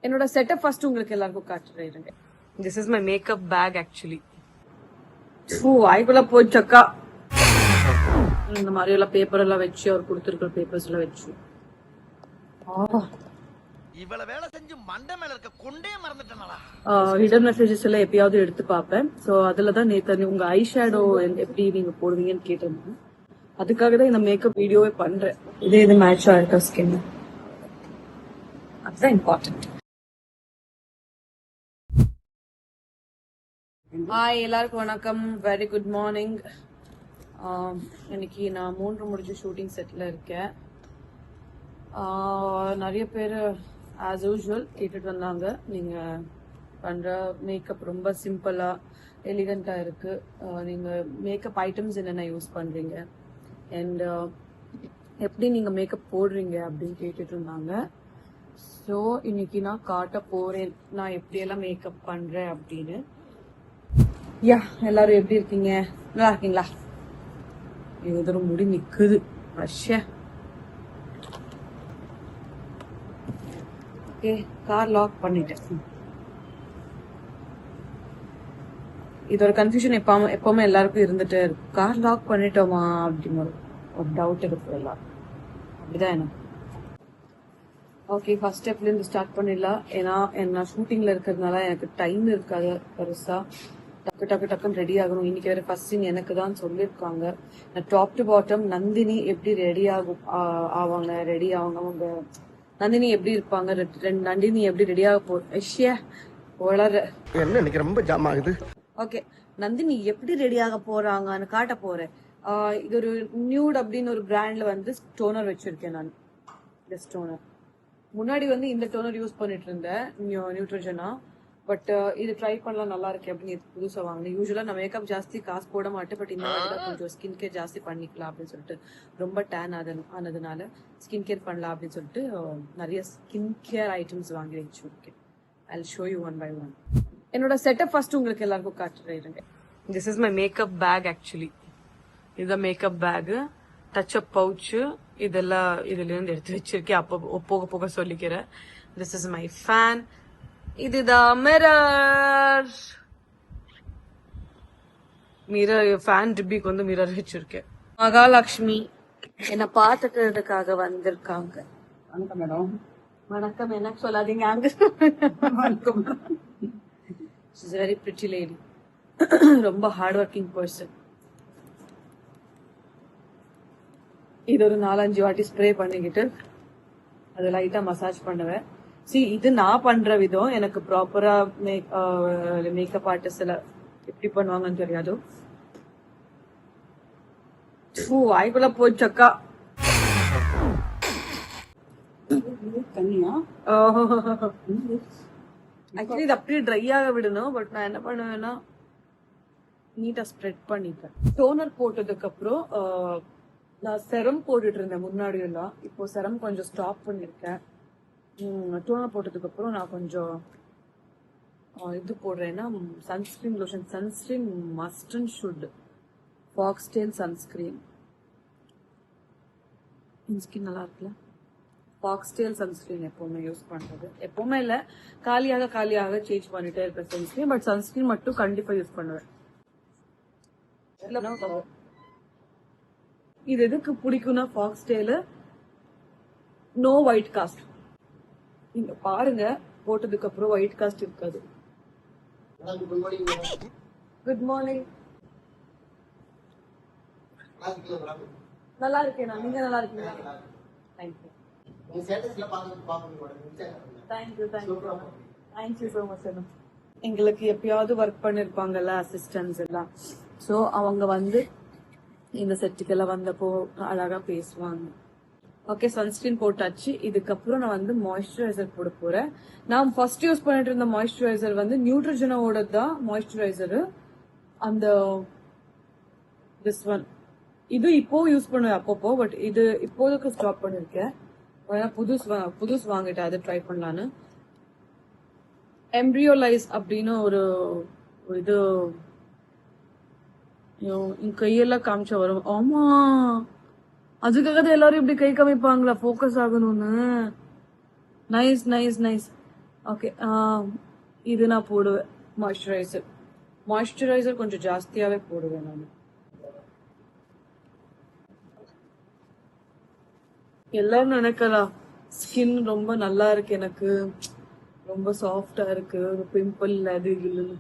என்னோட setup first உங்களுக்கு எல்லாருக்கும் காட்டுறேன். This is my makeup bag actually. வாய்க்குள்ள போச்சக்கா. இந்த மாதிரி எல்லாம் பேப்பர் எல்லாம் வச்சு அவர் கொடுத்துருக்கிற பேப்பர்ஸ் எல்லாம் வச்சு இவ்வளவு வேலை செஞ்சு மண்டை மேல இருக்க கொண்டே மறந்துட்டேனடா. ஹிடன் மெசேஜஸ் எல்லாம் எப்பயாவது எடுத்து பார்ப்பேன். ஸோ அதுலதான் நேத்து உங்க ஐ ஷேடோ எப்படி நீங்க போடுவீங்கன்னு கேட்டிருந்தேன். அதுக்காக தான் இந்த மேக்கப் வீடியோவே பண்றேன். இது மேட்ச் ஆயிருக்கா ஸ்கின், அதுதான் இம்பார்ட்டன்ட். ஹாய் எல்லாருக்கும் வணக்கம், வெரி குட் மார்னிங். இன்னைக்கு நான் 3 முடிஞ்சு ஷூட்டிங் செட்ல இருக்கேன். நிறைய பேர் ஆஸ் யூஸ்வல் கேட்டுட்டு வந்தாங்க, நீங்க பண்ற மேக்கப் ரொம்ப சிம்பிளா எலிகண்டா இருக்கு, நீங்க மேக்கப் ஐட்டம்ஸ் என்னென்ன யூஸ் பண்றீங்க அண்ட் எப்படி நீங்க மேக்கப் போடுறீங்க அப்படின்னு கேட்டுட்டு இருந்தாங்க. ஸோ இன்னைக்கு நான் காட்ட போறேன் நான் எப்படியெல்லாம் மேக்கப் பண்றேன் அப்படின்னு. யா, எல்லாரும் எப்படி இருக்கீங்க? நல்லா இருக்கீங்களா? இது முடி நிக்குது ரஷ்யா. ஓகே, கார் லாக் பண்ணிட்டேன். இது ஒரு கன்ஃபியூஷன் எப்பவுமே எல்லாருக்கும் இருந்துட்டே இருக்கும், கார் லாக் பண்ணிட்டோமா அப்படின்னு ஒரு டவுட் இருக்கு எல்லாரும். அப்படிதான் எனக்கு. ஓகே, ஃபர்ஸ்ட் ஸ்டெப்ல இருந்து ஸ்டார்ட் பண்ணிடலாம். ஏன்னா நான் ஷூட்டிங்ல இருக்கிறதுனால எனக்கு டைம் இருக்காது பெருசா. டக்குன்னு ரெடி ஆகணும். இன்னைக்கு வேற ஃபர்ஸ்ட் சீன் எனக்கு தான் சொல்லியிருக்காங்க. நான் டாப் டு பாட்டம் நந்தினி எப்படி ரெடி ஆவாங்க அவங்க நந்தினி எப்படி இருப்பாங்க, நந்தினி எப்படி ரெடி ஆக என்ன எனக்கு ரொம்ப ஜாம் ஆகுது. ஓகே, நந்தினி எப்படி ரெடி ஆக போறாங்கன்னு காட்ட போறேன். இது ஒரு நியூட் அப்படின்னு ஒரு பிராண்ட்ல வந்து டோனர் வச்சிருக்கேன் நான். இந்த டோனர் முன்னாடி வந்து இந்த டோனர் யூஸ் பண்ணிட்டு இருந்தேன், நியூட்ரஜனா. பட் இது ட்ரை பண்ணலாம், நல்லா இருக்கு அப்படின்னு புதுசா வாங்கினேன். யூஸ்வலா நான் மேக்கப் ஜாஸ்தி காசு போட மாட்டேன், பட் இந்த மாதிரி கொஞ்சம் ஸ்கின் கேர் ஜாஸ்தி பண்ணிக்கலாம் அப்படின்னு சொல்லிட்டு, ரொம்ப டேன் ஆனதுனால ஸ்கின் கேர் பண்ணலாம் அப்படின்னு சொல்லிட்டு நிறைய ஸ்கின் கேர் ஐட்டம்ஸ் வாங்கி வச்சிருக்கேன். I'll show you one by one. என்னோட செட்டப் ஃபர்ஸ்ட் உங்களுக்கு எல்லாருக்கும் காட்டுறேன். This is my makeup bag actually. இது makeup bag, touch up pouch, இதெல்லாம் இதுல இருந்து எடுத்து வச்சிருக்கேன். அப்போ போக சொல்லிக்கிறேன். This is my fan. இதுதான் மிரர். ஃபேன் டிப்பிக்கு வந்து மிரர் வச்சிருக்கேன். மகாலட்சுமி என்ன பாத்துக்கிறதுக்காக வந்திருக்காங்க. வணக்கம் மேடம். வணக்கம், எனக்கு சொல்லாதீங்க. அங்க வெரி பிரிட்டி லேடி, ரொம்ப ஹார்ட் ஒர்க்கிங் பர்சன். இது ஒரு 4-5 வாட்டி ஸ்ப்ரே பண்ணிக்கிட்டு அது லைட்டா மசாஜ் பண்ணுவேன். இது நான் பண்ற விதம். எனக்கு ப்ராப்பரா மேக்கப் ஆர்டிஸ்ட் எப்படி பண்ணுவாங்கன்னு தெரியாது. வாய்க்குள்ள போச்சக்கா. ஆக்சுவலி இது அப்படியே ட்ரை ஆக விடணும், பட் நான் என்ன பண்ணுவேன்னா நீட்டா ஸ்ப்ரெட் பண்ணிப்பேன். டோனர் போட்டதுக்கு அப்புறம் நான் செரம் போட்டுட்டு இருந்தேன் முன்னாடி எல்லாம். இப்போ செரம் கொஞ்சம் ஸ்டாப் பண்ணிருக்கேன். டோனர் போட்டதுக்கு அப்புறம் நான் கொஞ்சம் இது போடுறேன்னா sunscreen lotion. Sunscreen must and should Foxtale sunscreen. Skin நல்லா இருக்குல்ல? ஃபாக்ஸ்டேல் சன்ஸ்கிரீன் எப்பவுமே யூஸ் பண்றது. எப்பவுமே இல்ல, காலியாக சேஞ்ச் பண்ணிட்டே இருப்பேன் சன்ஸ்கிரீன். பட் சன்ஸ்கிரீன் மட்டும் கண்டிப்பா யூஸ் பண்ணுவேன். இது எதுக்கு பிடிக்கும்னா ஃபாக்ஸ்டேல் நோ ஒயிட் காஸ்ட். நீங்க பாருங்க, போட்டதுக்கு அப்புறம் ஒயிட் காஸ்ட் இருக்காது. Good morning. நல்லா இருக்கேன். நீங்க நல்லா இருக்கீங்களா? Thank you so much. எங்களுக்கு எப்பயாவது ஒர்க் பண்ணிருப்பாங்கல்ல அசிஸ்டன்ஸ் எல்லாம், சோ அவங்க வந்து இந்த செட்டுக்கெல்லாம் வந்தப்போ அழகா பேசுவாங்க. ஓகே, சன்ஸ்கிரீன் போட்டாச்சு. இதுக்கப்புறம் நான் வந்து மாய்ஸ்சரைசர் போட போறேன். நான் ஃபர்ஸ்ட் யூஸ் பண்ணிட்டு இருந்த மாய்ஸ்சரைசர் வந்து நியூட்ரஜனாவோட தான் மாய்ஸ்சரைசர். அந்த திஸ் ஒன் இது இப்போ யூஸ் பண்ணுவேன் அப்பப்போ, பட் இது இப்போதைக்கு ஸ்டாப் பண்ணிருக்கேன். புதுசு வாங்கிட்டேன், அதை ட்ரை பண்ணலான்னு. எம்ப்ரியோலைஸ் அப்படின்னு ஒரு இது கையெல்லாம் காமிச்சா வரும். ஆமா, அதுக்காக தான் எல்லாரும் இப்படி கை காமிப்பாங்களா, ஃபோக்கஸ் ஆகணும்னு. நைஸ். ஓகே, இது நான் போடுவேன். மாய்ஸ்சரைசர் கொஞ்சம் ஜாஸ்தியாவே போடுவேன் நான். எல்லாரும் நினைக்கலாம் ஸ்கின் ரொம்ப நல்லா இருக்கு, எனக்கு ரொம்ப சாஃப்டா இருக்கு, பிம்பிள் அது இல்லைன்னு.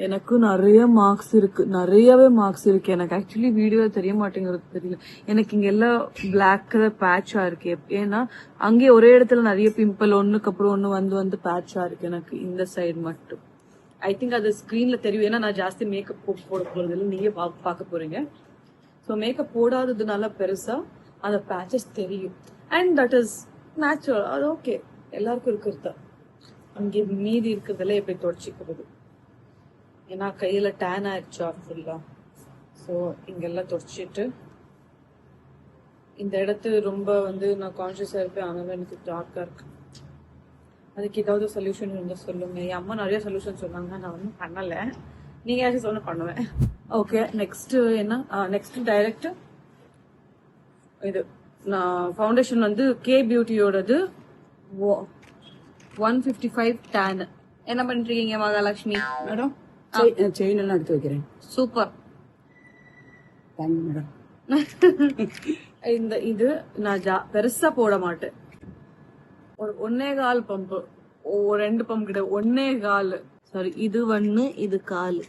எனக்கு நிறைய மார்க்ஸ் இருக்கு, நிறையவே மார்க்ஸ் இருக்கு. எனக்கு ஆக்சுவலி வீடியோ தெரிய மாட்டேங்கிறது, தெரியல. எனக்கு இங்க எல்லாம் பிளாக் கலர் பேட்சா இருக்கு. ஏன்னா அங்கே ஒரே இடத்துல நிறைய பிம்பிள் ஒண்ணுக்கு அப்புறம் ஒண்ணு வந்து வந்து பேட்சா இருக்கு எனக்கு இந்த சைடு மட்டும். ஐ திங்க் அது ஸ்கிரீன்ல தெரியும், ஏன்னா நான் ஜாஸ்தி மேக்கப் போட போறது இல்லை, நீங்க பார்க்க போறீங்க. ஸோ மேக்கப் போடாததுனால பெருசா அந்த பேச்சஸ் தெரியும். அண்ட் தட் இஸ் நேச்சுரல், அது ஓகே, எல்லாருக்கும் இருக்கிறது. அங்கே மீதி இருக்கிறதுல எப்படி தொடச்சிக்கிறது, ஏன்னா கையில டேன் ஆயிடுச்சா ஃபுல்லா. ஸோ இங்கெல்லாம் தொடச்சிட்டு இந்த இடத்து ரொம்ப வந்து நான் கான்சியஸா இருப்பேன், ஆனாலும் எனக்கு டார்க்கா இருக்கு. அதுக்கு ஏதாவது சொல்யூஷன் இருந்தா சொல்லுங்க. என் அம்மா நிறைய சொல்யூஷன் சொன்னாங்க, நான் ஒன்றும் பண்ணல. நீங்க யாச்சும் சொன்ன பண்ணுவேன். ஓகே, நெக்ஸ்ட் என்ன? நெக்ஸ்ட் டைரக்ட் இது நான் ஃபவுண்டேஷன் வந்து கே பியூட்டியோடது 155 டேன். என்ன பண்றீங்க மகாலட்சுமி மேடம்? செயின் எல்லாம் எடுத்து வைக்கிறேன். சூப்பர். Thank you madam. இது நான் பெருசா போட மாட்டேன். ஒரு 1.25 பம்பு, 2 பம்ப் கிட்ட 1.25. சாரி, இது 1, இது 1/4.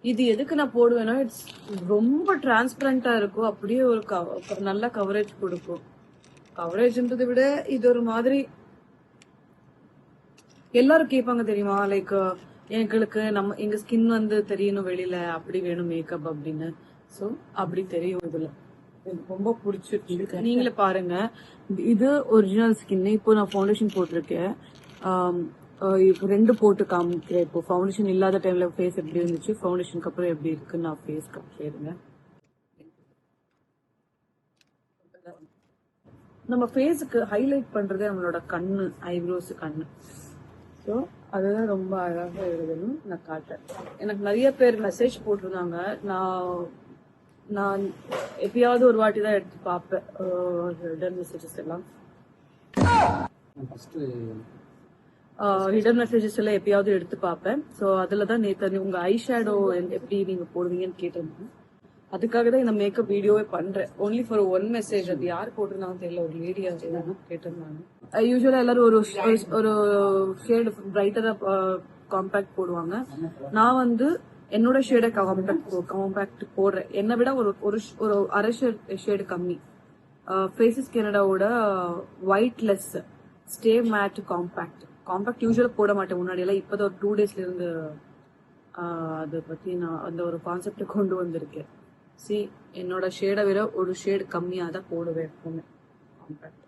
இது எதுக்கு நான் போடுவேன்னா, இட்ஸ் ரொம்ப டிரான்ஸ்பரண்டா இருக்கும், அப்படியே ஒரு நல்ல கவரேஜ் கொடுக்கும். கவரேஜ்ன்றதை விட இது ஒரு மாதிரி எல்லாரும் கேட்பாங்க தெரியுமா, லைக் எங்களுக்கு எங்க ஸ்கின் வந்து தெரியணும் வெளியில, அப்படி வேணும் மேக்கப் அப்படின்னு. சோ அப்படி தெரியும். இதுல எனக்கு ரொம்ப பிடிச்சிருக்கு. நீங்களே பாருங்க, இது ஒரிஜினல் ஸ்கின். இப்போ நான் ஃபவுண்டேஷன் போட்டிருக்கேன். இப்போ 2 போட்டு காமிக்கிறேன். இப்போ ஃபவுண்டேஷன் இல்லாத டைம்ல ஃபேஸ் எப்படி இருந்துச்சு, ஃபவுண்டேஷனுக்கு அப்புறம் எப்படி இருக்குன்னு நான் ஃபேஸ் காமிக்கிறேங்க. நம்ம ஃபேஸுக்கு ஹைலைட் பண்றதே நம்மளோட கண்ணு, ஐப்ரோஸ், கண்ணு. ஸோ அதுதான் ரொம்ப அழகாக எழுதணும். நான் காட்டேன். எனக்கு நிறைய பேர் மெசேஜ் போட்டிருந்தாங்க. நான் எப்பயாவது ஒரு வாட்டி தான் எடுத்து பார்ப்பேன் ஹிடன் மெசேஜஸ் எல்லாம். ஹிடன் மெசேஜஸ் எல்லாம் எப்பயாவது எடுத்து பார்ப்பேன். ஸோ அதில் தான் நேற்று உங்க ஐ ஷேடோ எப்படி நீங்க போடுவீங்கன்னு கேட்டிருந்தேன். அதுக்காக தான் இந்த மேக்கப் வீடியோவே பண்றேன். Only for 1 message. அது யார் போட்டிருந்தாங்க தெரியல, ஒரு லேடியா கேட்டிருந்தாங்க. யூஸ்வலா எல்லாரும் ஒரு ஷேடு பிரைட்டரா காம்பேக்ட் போடுவாங்க. நான் வந்து என்னோட ஷேடை காம்பேக்ட் போடுறேன். என்னை விட ஒரு அரை ஷேடு கம்மி. ஃபேஸஸ் கனடாவோட ஒயிட்லெஸ் ஸ்டே மேட் காம்பேக்ட் யூஸ்வலா போட மாட்டேன் முன்னாடி எல்லாம். இப்பதான் ஒரு 2 டேஸ்ல இருந்து அதை பத்தி நான் அந்த ஒரு கான்செப்டை கொண்டு வந்திருக்கேன். என்னோட ஷேடை விட ஒரு ஷேடு கம்மியா தான் போடுவேன் எப்பவுமே காம்பேக்ட்.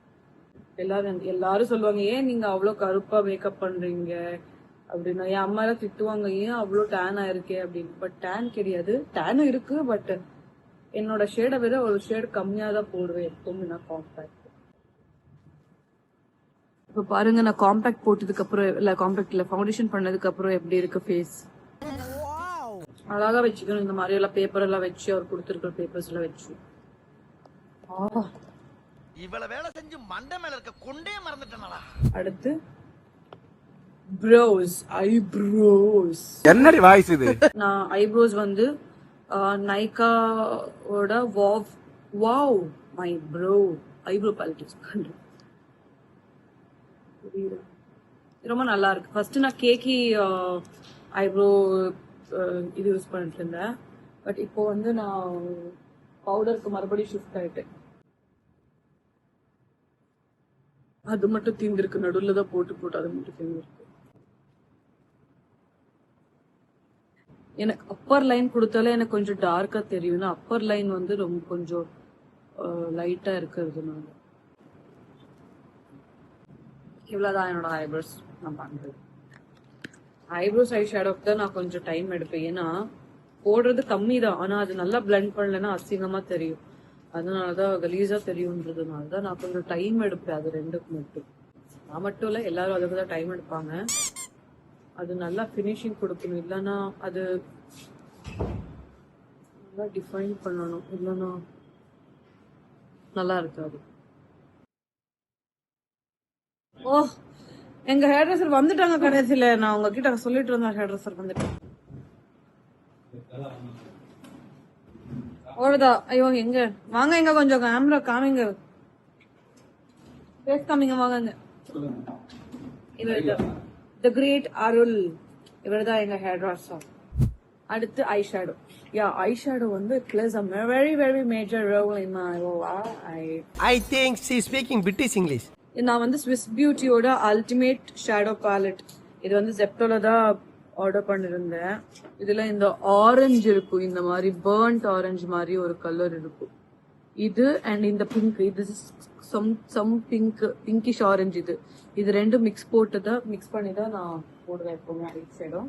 எல்லாரும் சொல்லுவாங்க, ஏன் நீங்க அவ்வளவு கருப்பா மேக்கப் பண்றீங்க அப்படின்னா. என் அம்மா எல்லாம் திட்டுவாங்க, ஏன் அவ்வளவு டேன் ஆயிருக்கே அப்படின்னு. பட் டேன் கிடையாது, டேனும் இருக்கு. பட் என்னோட ஷேடை விட ஒரு ஷேடு கம்மியா தான் போடுவேன் எப்பவுமே நான் காம்பேக்ட். இப்ப பாருங்க, நான் காம்பேக்ட் போட்டதுக்கு அப்புறம் இல்ல ஃபவுண்டேஷன் பண்ணதுக்கு அப்புறம் எப்படி இருக்கு ஃபேஸ். அழகா வச்சுக்கணும். இந்த மாதிரி எல்லாம் பேப்பர் எல்லாம் வச்சு, அவர் கொடுத்துருக்கிற பேப்பர்ஸ் எல்லாம் வச்சு. இவ்வளவு வேலை செஞ்சு மண்டை மேல இருக்க கொண்டே மறந்துட்டேனடா. அடுத்து ஐப்ரோஸ். என்னடி வாய்ஸ் இது? நான் ஐப்ரோஸ் வந்து நைக்காவோட wow my brow eyebrow palette use பண்றேன். ரொம்ப நல்லா இருக்கு. ஃபர்ஸ்ட் நான் கேக்கி ஐப்ரோ இது யூஸ் பண்ணிட்டு இருந்தேன். பட் இப்போ வந்து நான் பவுடருக்கு மறுபடியும் ஷிஃப்ட் ஆயிட்டேன். அது மட்டும் தீர்ந்துருக்கு, நடுவுல தான் போட்டு அது மட்டும் தீர்ந்துருக்கு. எனக்கு அப்பர் லைன் கொடுத்தாலே எனக்கு கொஞ்சம் டார்க்கா தெரியும். அப்பர் லைன் வந்து ரொம்ப கொஞ்சம் லைட்டா இருக்கிறதுனால. இவ்வளவுதான் என்னோட ஐப்ரோஸ் நான் பண்றது. ஐப்ரோஸ் ஐ ஷேடோக்கு தான் நான் கொஞ்சம் டைம் எடுப்பேன். ஏன்னா போடுறது கம்மி தான், ஆனா அது நல்லா பிளெண்ட் பண்ணலன்னா அசிங்கமா தெரியும். அதனாலதான் கலீஸா தெரியும்ன்றதுனாலதான் நான் கொஞ்சம் டைம் எடுப்பேன். அது 2க்கு மட்டும். நான் மட்டும் இல்ல, எல்லாரும் அதுக்கு தான் டைம் எடுப்பாங்க. அது நல்லா பினிஷிங் கொடுக்கணும், இல்லைன்னா அது நல்லா டிஃபைன் பண்ணணும், இல்லைன்னா நல்லா இருக்காது. ஓ, எங்க ஹேர் ட்ரெஸ்ஸர் வந்துட்டாங்க கடைசியில. நான் உங்ககிட்ட சொல்லிட்டு இருந்தேன் ஹேர் ட்ரெஸ்ஸர் வந்துட்டு. அவ்வளவுதான். ஐயோ எங்க வாங்க, எங்க கொஞ்சம் கேமரா காமிங்க, பேஸ் காமிங்க, வாங்க. இவர் தி கிரேட் அருள், இவர்தான் எங்க ஹேர் ட்ரெஸ்ஸர். அடுத்து ஐ ஷேடோ. யா, ஐ ஷேடோ வந்து plays a very very major role in my I think she is speaking British English. நான் வந்து ஸ்விஸ் பியூட்டியோட அல்டிமேட் ஷேடோ பேலட், இது வந்து ஜெப்டோல தான் ஆர்டர் பண்ணிருந்தேன். இதுல இந்த ஆரஞ்சு இருக்கும், இந்த மாதிரி பர்ன்ட் ஆரஞ்சு மாதிரி ஒரு கலர் இருக்கும் இது. அண்ட் இந்த பிங்க், இது சம் பிங்கிஷ் ஆரஞ்சு. இது ரெண்டும் மிக்ஸ் பண்ணி தான் நான் போடுவேன் எப்பவுமே ஐ ஷேடோ.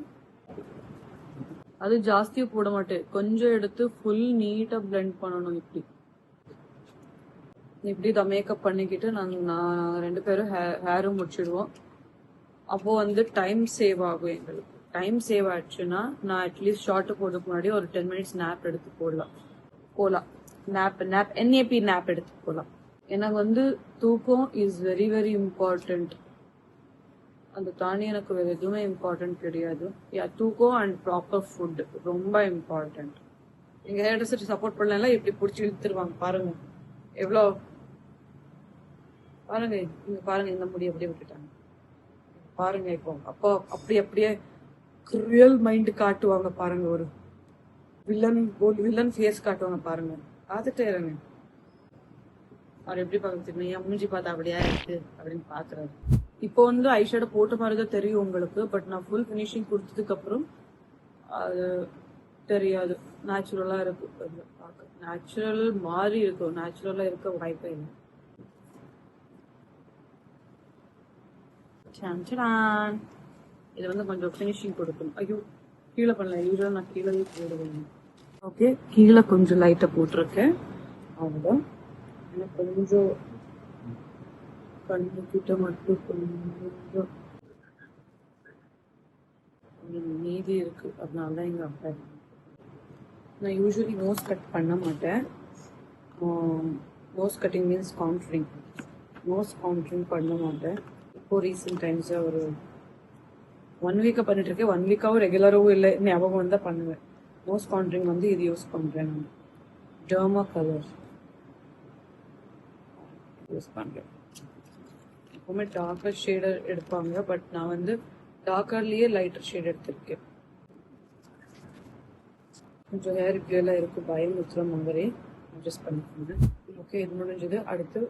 அது ஜாஸ்தியும் போட மாட்டேன், கொஞ்சம் எடுத்து ஃபுல் நீட்டா பிளெண்ட் பண்ணணும். இப்படி தான் மேக்கப் பண்ணிக்கிட்டு நான் ரெண்டு பேரும் ஹேரும் முடிச்சிடுவோம். அப்போ வந்து டைம் சேவ் ஆகும் எங்களுக்கு. டைம் சேவ் ஆயிடுச்சுன்னா நான் அட்லீஸ்ட் ஷார்ட் போடுறதுக்கு முன்னாடி ஒரு 10 minutes நேப் எடுத்து போகலாம். NAP நேப் எடுத்து போகலாம். எனக்கு வந்து தூக்கம் இஸ் வெரி வெரி இம்பார்ட்டன்ட். அந்த தாண்டி எனக்கு வேற எதுவுமே இம்பார்ட்டன்ட் கிடையாது. தூக்கம் அண்ட் ப்ராப்பர் ஃபுட் ரொம்ப இம்பார்ட்டன்ட். எங்க ஹேர் ட்ரெஸ்ஸர் சப்போர்ட் பண்ணல, இப்படி பிடிச்சி இழுத்துருவாங்க பாருங்க. எவ்வளோ பாருங்க, இங்க பாருங்க, இந்த முடி அப்படியே விட்டுட்டாங்க பாருங்க. இப்போ அப்போ அப்படியே ரியல் மைண்ட் காட்டுவாங்க பாருங்க, ஒரு வில்லன் ஃபேஸ் காட்டுவாங்க பாருங்க. பார்த்துட்டே இருங்க, அவர் எப்படி பார்த்து என் மூஞ்சி பார்த்தா அப்படியா இருக்கு அப்படின்னு பாக்குறாரு. இப்போ வந்து ஐஷேடோ போட்ட மாதிரிதான் தெரியும் உங்களுக்கு, பட் நான் ஃபுல் ஃபினிஷிங் கொடுத்ததுக்கு அப்புறம் அது தெரியாது. நேச்சுரலா இருக்கு, நேச்சுரல் மாதிரி இருக்கும், நேச்சுரலா இருக்க வாய்ப்பே இல்லை. இது வந்து கொஞ்சம் ஃபினிஷிங் கொடுக்கணும். ஐயோ கீழே பண்ணல, யூஸ்வலா நான் கீழே போடுவேன். ஓகே, கீழே கொஞ்சம் லைட்டா போட்டிருக்கேன், அவ்வளோதான். கொஞ்சம் கண்ணு கிட்ட மட்டும் கொஞ்சம் மீதி இருக்கு, அதனாலதான் இங்க அப்பா. நான் யூஸ்வலி நோஸ் கட் பண்ண மாட்டேன். Nose cutting means contouring. Nose contouring பண்ண மாட்டேன். இப்போ ரீசெண்ட் டைம்ஸ் ஒரு 1 week பண்ணிட்டு இருக்கேன். 1 week-ஆவும் ரெகுலராகவும் இல்லை, ஞாபகம் வந்தா பண்ணுவேன். நோஸ் கான்ட்ரிங் வந்து இது யூஸ் பண்றேன், நான் டர்மா கலர் யூஸ் பண்றேன். எப்பவுமே டார்க்கர் ஷேடர் எடுப்பாங்க, பட் நான் வந்து டார்க்கர்லயே லைட்டர் ஷேட் எடுத்திருக்கேன். கொஞ்சம் ஹேர் இப்படியெல்லாம் இருக்கு, பயம் முத்துற மாதிரி அட்ஜஸ்ட் பண்ணிக்கோங்க. ஓகே, இது முடிஞ்சது. அடுத்து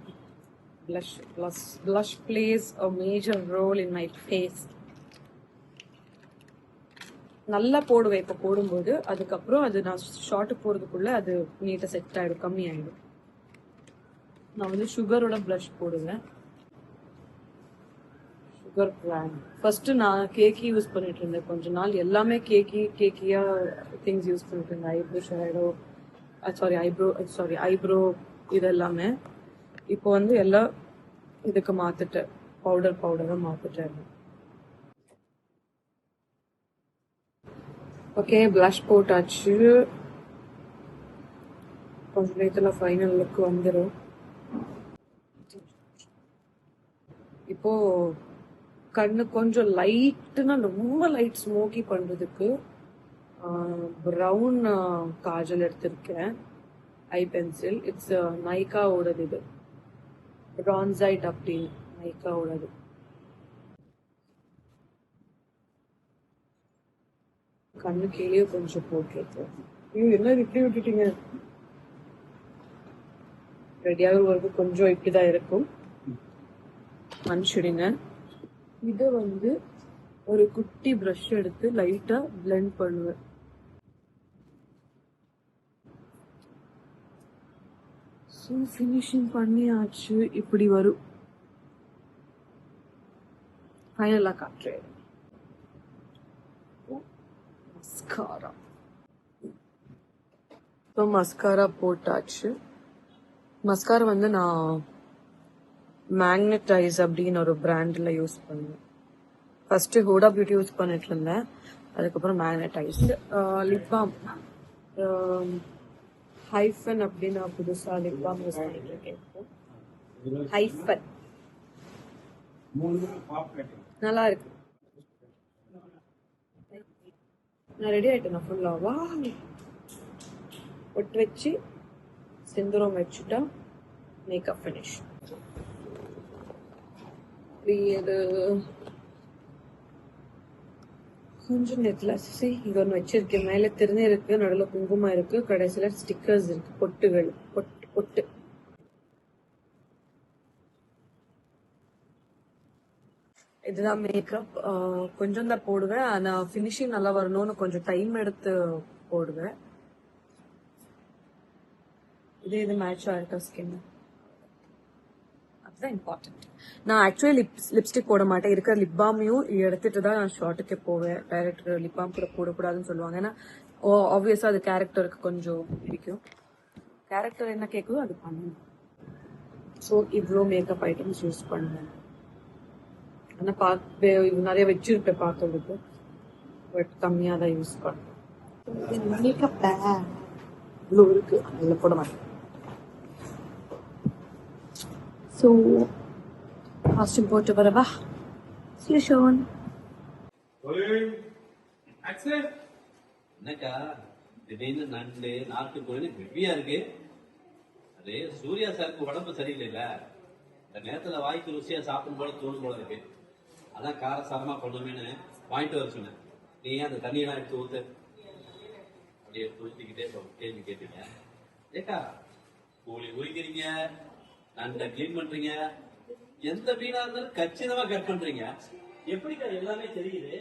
blush plays a major role in my face. நல்லா போடுவேன் இப்போ போடும்போது, அதுக்கப்புறம் அது நான் ஷார்ட் போறதுக்குள்ள அது நீட்டா செட் ஆயிடும், கம்மி ஆயிடும். நான் வந்து சுகரோட blush போடுவேன், சுகர் பிராண்ட். ஃபர்ஸ்ட் நான் கேக்கி யூஸ் பண்ணிட்டு இருந்தேன் கொஞ்ச நாள், எல்லாமே கேக்கியா திங்ஸ் யூஸ் பண்ணிட்டு இருந்தேன். ஐப்ரோ இதெல்லாமே. இப்போ வந்து எல்லாம் இதுக்கு மாத்திட்டேன், பவுடரா மாத்திட்டேன். ஓகே, பிளஷ் போட்டாச்சு. கொஞ்சம் நேரத்துல ஃபைனல் லுக் வந்துடும். இப்போ கண்ணு கொஞ்சம் லைட்னா ரொம்ப லைட் ஸ்மோக்கி பண்றதுக்கு ப்ரௌன் காஜல் எடுத்திருக்கேன், ஐ பென்சில். இட்ஸ் நைக்காவோடது, இது பிரான்சைட் அப்படின்னு நைக்காவோடது. கண்ணு கீழே கொஞ்சம் போட்டிருக்கேன். என்ன இப்படி விட்டுட்டீங்க? ரெடியாக வருது, கொஞ்சம் இப்படிதான் இருக்கும், மன்னிச்சிடுங்க. இத வந்து ஒரு குட்டி பிரஷ் எடுத்து லைட்டா பிளெண்ட் பண்ணுவேன். ஃபினிஷிங் பண்ணியாச்சு, இப்படி வரும். ஃபைனலா காட்டுறேன். மஸ்காரா. ஸோ மஸ்காரா போட்டாச்சு. மஸ்காரா வந்து நான் மேக்னடைஸ் அப்படின்னு ஒரு பிராண்ட்ல யூஸ் பண்ணுவேன். ஃபர்ஸ்ட் ஹூடா பியூட்டி யூஸ் பண்ணிட்டு இருந்தேன், அதுக்கப்புறம் மேக்னடைஸ். லிப் பாம் ஹைஃபன் அப்படின்னு நான் புதுசா லிப் பாம் யூஸ் பண்ணிட்டு இருக்கேன். ஹைஃபன் நல்லா இருக்கு. நான் ரெடி ஆயிட்டேன் ஃபுல்லா. வா, ஒட்டு வச்சு சிந்துரம் வச்சுட்டா மேக்கப் ஃபினிஷ். இது கொஞ்சம் நெக்லஸ் இங்க ஒன்று வச்சிருக்கேன். மேல திருநீ இருக்கு, நடுவில் குங்குமம் இருக்கு, கடைசியில ஸ்டிக்கர்ஸ் இருக்கு, பொட்டுகள், பொட்டு. இதுதான் மேக்கப். கொஞ்சம் தான் போடுவேன், ஆனா ஃபினிஷிங் நல்லா வரணும்னு கொஞ்சம் டைம் எடுத்து போடுவேன். இது மேட்ச் ஆயிருக்கா ஸ்கின், அதுதான் இம்பார்ட்டன்ட். நான் ஆக்சுவலி லிப்ஸ்டிக் போட மாட்டேன். இருக்கிற லிப் பாமையும் எடுத்துட்டு தான் நான் ஷார்ட்டுக்கே போவேன். டைரக்டர் லிப் பாம் கூட போடக்கூடாதுன்னு சொல்லுவாங்க. ஏன்னா ஆப்வியஸா அது கேரக்டருக்கு கொஞ்சம் பிடிக்கும். கேரக்டர் என்ன கேட்குதோ அது பண்ணணும். ஸோ இவ்வளோ மேக்கப் ஐட்டம்ஸ் யூஸ் பண்ணுவேன். ஆனால் பார்த்து நிறைய வச்சிருப்பேன் பார்க்கறதுக்கு, பட் கம்மியாக தான் யூஸ் பண்ணுவேன். மேக்கப் இவ்வளோ இருக்கு, அதில் போட மாட்டேன். ஸோ காஸ்டியூம் போட்டு வரவா? சிஷோன் என்னக்கா திடீர்னு நண்டு நாட்டு கோழி ஹெவியா இருக்கு. அது சூர்யா சாருக்கு உடம்பு சரியில்லைல்ல, இந்த நேரத்துல வாய்க்கு ருசியா சாப்பிடும் போல தோணும் போல இருக்கு. அதான் காரசாரமா பண்ணுமேனு வாங்கிட்டு வர சொன்னேன். நீ அந்த தண்ணியெல்லாம் எடுத்து ஊத்து. அப்படியே ஊத்திக்கிட்டே கேள்வி கேட்டீங்க. ஏக்கா கோழி உரிக்கிறீங்க, நண்டை கிளீன் பண்றீங்க, எந்த மீனா இருந்தாலும் கச்சிதமா கட் பண்றீங்க. எப்படிக்கா எல்லாமே தெரியுது?